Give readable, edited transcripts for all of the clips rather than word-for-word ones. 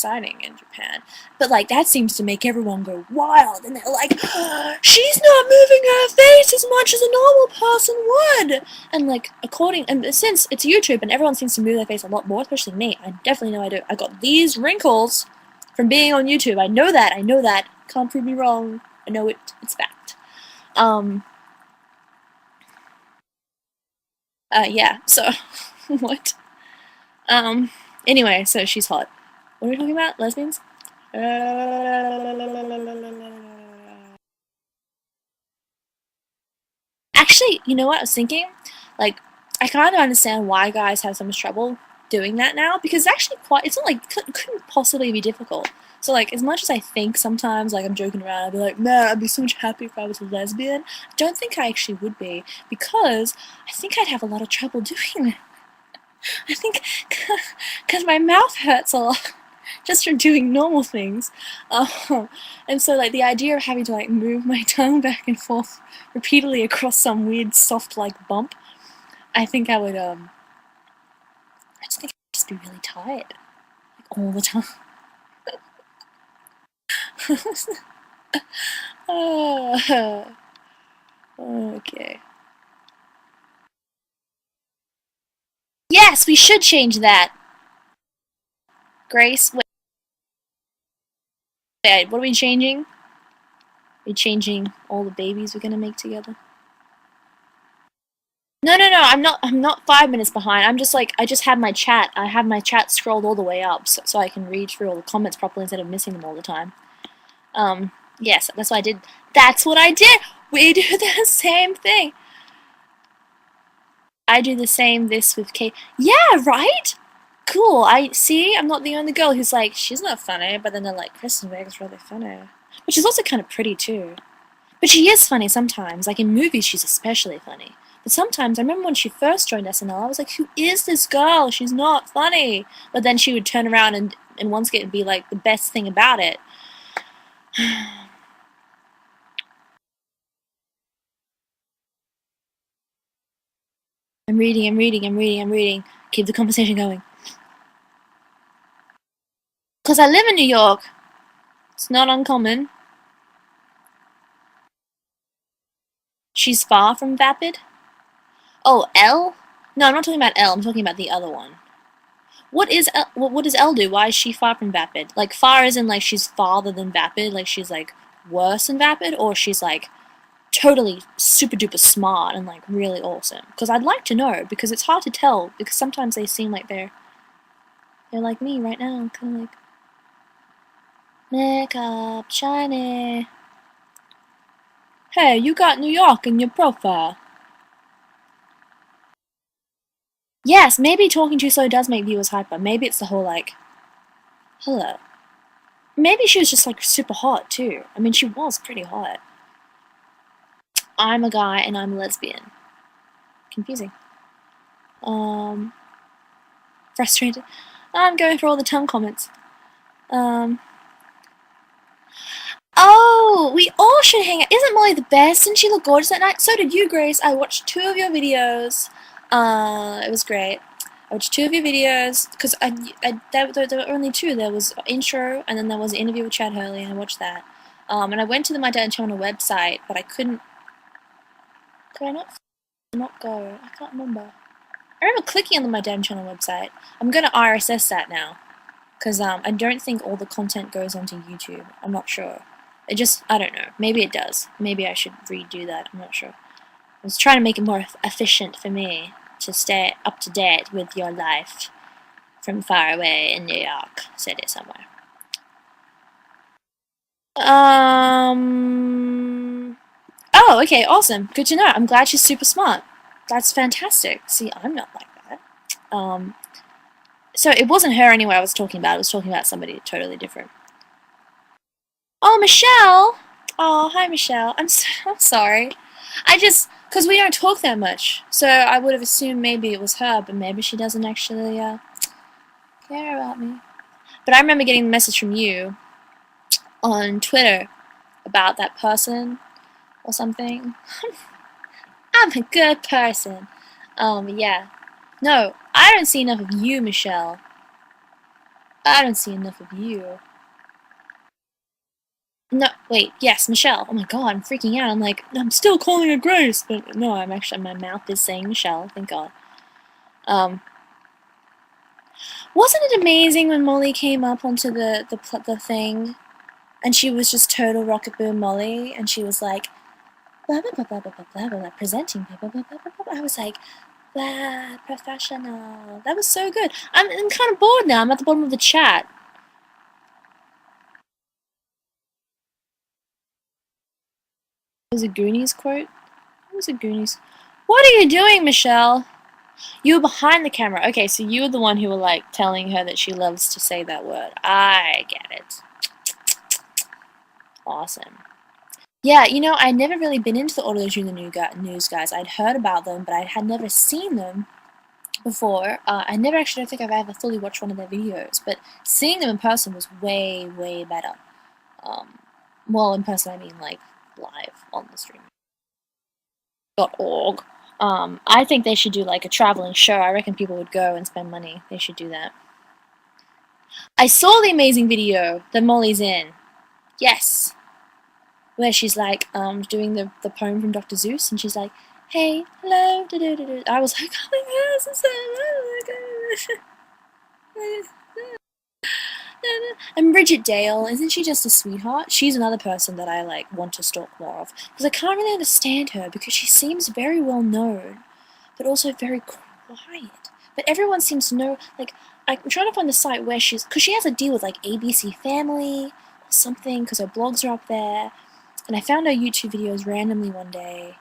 exciting in Japan. But like that seems to make everyone go wild, and they're like, she's not moving her face as much as a normal person would. And like and since it's YouTube and everyone seems to move their face a lot more, especially me, I definitely know I do. I got these wrinkles from being on YouTube. I know that. I know that. Can't prove me wrong. I know it. It's fact. Yeah. So, what? Anyway, so she's hot. What are we talking about? Lesbians? Actually, you know what I was thinking? Like, I kind of understand why guys have so much trouble doing that now, because it's actually it's not like, couldn't possibly be difficult. So, like, as much as I think sometimes, like, I'm joking around, I'd be like, man, I'd be so much happier if I was a lesbian. I don't think I actually would be, because I think I'd have a lot of trouble doing it. I think, because my mouth hurts a lot just from doing normal things. And so, like, the idea of having to, like, move my tongue back and forth repeatedly across some weird soft, like, bump, I think I would, I just think I'd just be really tired, like, all the time. Okay. Yes, we should change that. Grace, wait, what are we changing? We're changing all the babies we're gonna make together. No, I'm not 5 minutes behind. I'm just like, I just had my chat. I have my chat scrolled all the way up so I can read through all the comments properly instead of missing them all the time. Yes, that's what I did. That's what I did! We do the same thing! I do the same this with Kate. Yeah, right? Cool, I'm not the only girl who's like, she's not funny, but then they're like, Kristen Wiig's really funny. But she's also kind of pretty too. But she is funny sometimes, like in movies she's especially funny. But sometimes, I remember when she first joined SNL, I was like, who is this girl? She's not funny. But then she would turn around and once again be like the best thing about it. I'm reading. Keep the conversation going. Because I live in New York. It's not uncommon. She's far from vapid? Oh, L? No, I'm not talking about L, I'm talking about the other one. What does L do? Why is she far from vapid? Like, far as in, like, she's farther than vapid? Like, she's, like, worse than vapid? Or she's, like, totally super duper smart and, like, really awesome? Because I'd like to know, because it's hard to tell, because sometimes they seem like they're like me right now, kind of like, makeup, shiny. Hey, you got New York in your profile. Yes, maybe talking too slow does make viewers hyper. Maybe it's the whole, like, hello. Maybe she was just, like, super hot, too. I mean, she was pretty hot. I'm a guy and I'm a lesbian. Confusing. Frustrated. I'm going through all the tongue comments. Oh, we all should hang out. Isn't Molly the best? Didn't she look gorgeous that night? So did you, Grace. I watched 2 of your videos. It was great. I watched 2 of your videos, because there were only 2. There was intro, and then there was an interview with Chad Hurley, and I watched that. And I went to the My Dad Channel website, but I couldn't... Could I not go? I can't remember. I remember clicking on the My Dad Channel website. I'm gonna RSS that now, because I don't think all the content goes onto YouTube. I'm not sure. I don't know. Maybe it does. Maybe I should redo that. I'm not sure. I was trying to make it more efficient for me to stay up to date with your life from far away in New York City somewhere. Oh, okay, awesome. Good to know. I'm glad she's super smart. That's fantastic. See, I'm not like that. So it wasn't her anyway I was talking about. I was talking about somebody totally different. Oh, Michelle! Oh, hi, Michelle. I'm sorry. Because we don't talk that much, so I would have assumed maybe it was her, but maybe she doesn't actually, care about me. But I remember getting a message from you on Twitter about that person or something. I'm a good person. Yeah. No, I don't see enough of you, Michelle. I don't see enough of you. No, wait, yes, Michelle. Oh my god, I'm freaking out. I'm like, I'm still calling her Grace, but no, I'm actually, my mouth is saying Michelle, thank god. Um, wasn't it amazing when Molly came up onto the thing, and she was just total Rocket Boom Molly, and she was like, blah blah blah blah blah blah blah blah, presenting blah blah blah blah blah blah. I was like, blah, professional. That was so good. I'm kind of bored now. I'm at the bottom of the chat. It was a Goonies quote. It was a Goonies. What are you doing, Michelle? You were behind the camera. Okay, so you were the one who were like telling her that she loves to say that word. I get it. Awesome. Yeah, you know, I'd never really been into the auto-tune news guys. I'd heard about them, but I had never seen them before. I never actually don't think I've ever fully watched one of their videos, but seeing them in person was way, way better. Well, in person I mean like live on the stream. .org. I think they should do like a traveling show. I reckon people would go and spend money. They should do that. I saw the amazing video that Molly's in. Yes. Where she's like doing the poem from Dr. Seuss, and she's like, hey, hello, da-da-da-da. I was like, oh my god, this is so And Bridget Dale, isn't she just a sweetheart? She's another person that I like want to stalk more of, because I can't really understand her because she seems very well known, but also very quiet. But everyone seems to know. Like, I'm trying to find the site where because she has a deal with like ABC Family or something, because her blogs are up there. And I found her YouTube videos randomly one day.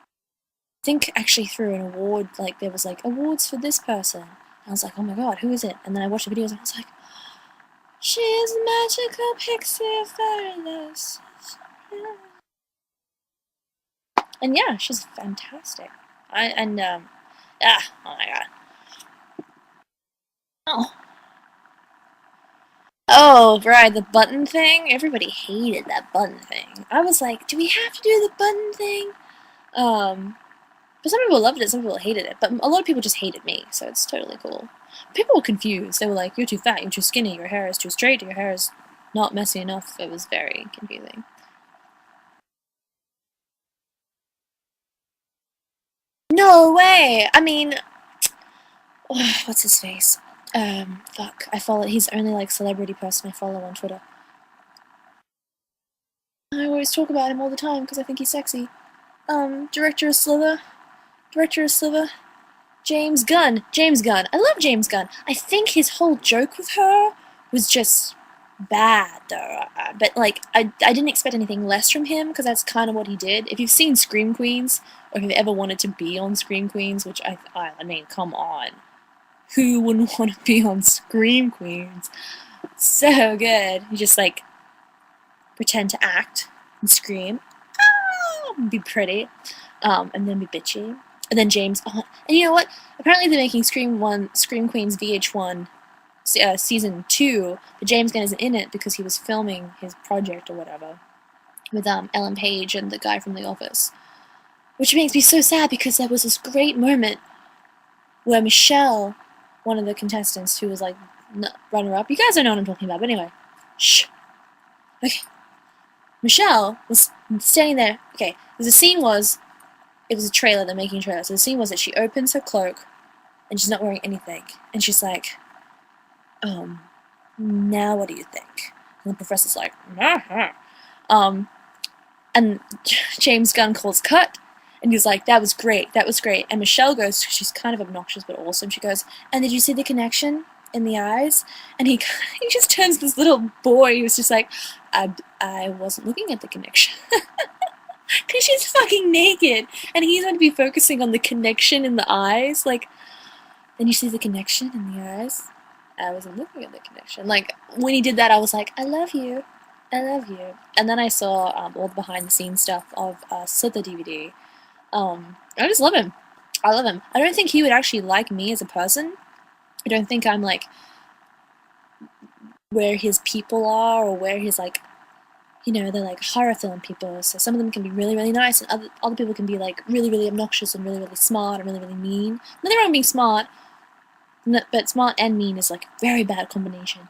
I think actually through an award, like there was like awards for this person. And I was like, oh my god, who is it? And then I watched the videos and I was like, she's magical pixie fairyland. And yeah, she's fantastic. Oh my god. Oh. Oh, right, the button thing? Everybody hated that button thing. I was like, do we have to do the button thing? But some people loved it, some people hated it. But a lot of people just hated me, so it's totally cool. People were confused. They were like, you're too fat, you're too skinny, your hair is too straight, your hair is not messy enough. It was very confusing. No way! I mean, what's his face? Fuck. I follow. He's the only like celebrity person I follow on Twitter. I always talk about him all the time because I think he's sexy. Director of Slither. Director of Slither. James Gunn. James Gunn. I love James Gunn. I think his whole joke with her was just bad, though. But, like, I didn't expect anything less from him, because that's kind of what he did. If you've seen Scream Queens, or if you've ever wanted to be on Scream Queens, which I mean, come on. Who wouldn't want to be on Scream Queens? So good. You just, like, pretend to act and scream. Be pretty. And then be bitchy. And then James, and you know what? Apparently they're making Scream Queens VH1 season 2, but James Gunn isn't in it because he was filming his project or whatever with Ellen Page and the guy from The Office. Which makes me so sad because there was this great moment where Michelle, one of the contestants who was like runner-up, you guys don't know what I'm talking about, but anyway, shh. Okay. Michelle was standing there. Okay, the scene was, it was a trailer, they're making a trailer. So the scene was that she opens her cloak and she's not wearing anything. And she's like, now what do you think? And the professor's like, and James Gunn calls cut. And he's like, that was great, that was great. And Michelle goes, she's kind of obnoxious but awesome. She goes, and did you see the connection in the eyes? And he just turns this little boy who's just like, I wasn't looking at the connection. Because she's fucking naked, and he's meant to be focusing on the connection in the eyes. Like, then you see the connection in the eyes. I wasn't looking at the connection. Like, when he did that, I was like, I love you. I love you. And then I saw all the behind-the-scenes stuff of Slither DVD. I just love him. I love him. I don't think he would actually like me as a person. I don't think I'm, like, where his people are, or where his, like, you know, they're like horror film people, so some of them can be really, really nice, and other people can be like really, really obnoxious and really, really smart and really, really mean. Nothing wrong with being smart, But smart and mean is like a very bad combination.